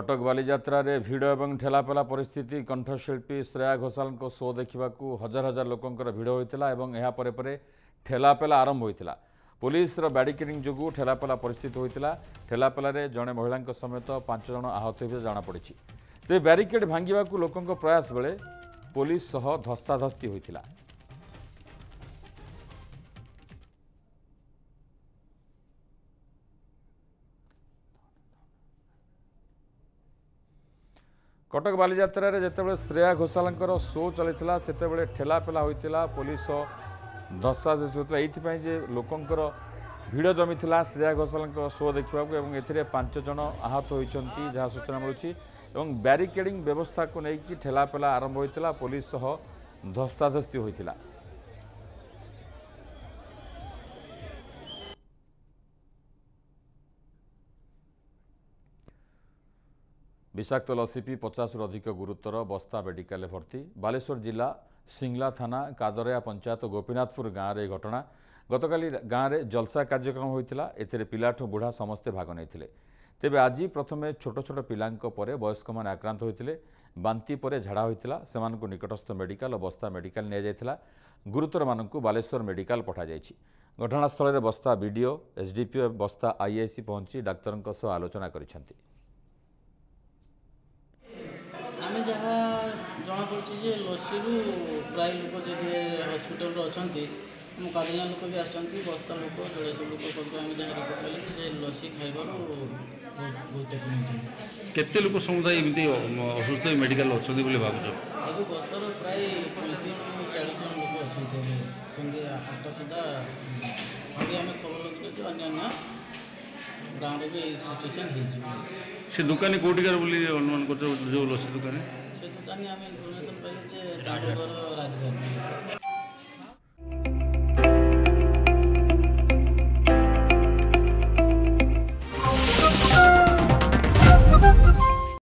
कटक बालीजात्रा रे भिड़ और ठेलापेला परिस्थिति कंठशिल्पी श्रेया घोषाल शो देखा हजार हजार लोकंर भिड़ होता है पर ठेलापेला आरंभ होता पुलिस बैरिकेडिंग जो ठेलापेला परिस्थिति होता ठेलापेल जड़े महिला समेत 5 जन आहत हो जमापड़ी तेज बैरिकेड भांगा लोकों प्रयास बेले पुलिस सह धस्ताधस्ती होता। कटक बालीजात्रा रे जितेबाला श्रेया घोषाल शो चलता से ठेलापेला होता पुलिस धस्ताधस्ती होता ये लोकंर भिड़ जमी श्रेया घोषाल शो देखा ए 5 जन आहत होती जहाँ सूचना मिलूँ बैरिकेडिंग व्यवस्था को लेकिन ठेलापेला आरंभ होता पुलिस धस्ताधस्ती होता। विषाक्त लसी पी 50 अधिक गुरुतर बस्ता मेडिकल भर्ती बालेश्वर जिला सिंगला थाना कादरिया पंचायत गोपीनाथपुर गाँव में घटना गतकाली गाँव में जलसा कार्यक्रम होता ए पिलाठू बुढ़ा समस्ते भाग नहीं तेबे आज प्रथमे छोट छोट पिलांक पर वयस्क मैंने आक्रांत होते बांती पर झाड़ा होता से निकटस्थ मेडिकल और बस्ता मेडिकल निया गुरुतर मानक बालेश्वर मेडिकल पठाई घटनास्थल में बस्ता बीडीओ एसडीपीओ बस्ता आईआईसी पहुंची डाक्तर सह आलोचना करिसेंती। आम जहाँ जमापड़ी लसी प्राय लोक जो हस्पिटाल अच्छा कादिया लोक भी आसती बस्ता लोक जोड़े सब लोग आम जहाँ रिपोर्ट कले लसी खाइबार गुरुत्वपूर्ण केते लोक समुदाय एमती असुस्थ मेडिकल अच्छा भावुच अभी बस्तार प्राय 35 ରୁ 40 जन लोक अच्छा संध्या 8टा सुधा अभी आम खबर लगे अन्य गाँव में भी सिचुएसन से दुकानी कोटिकार बोली अनुमान कर जो लसी दुकानी से दुकानी आम इनफर्मेशन पाइले राजघाट।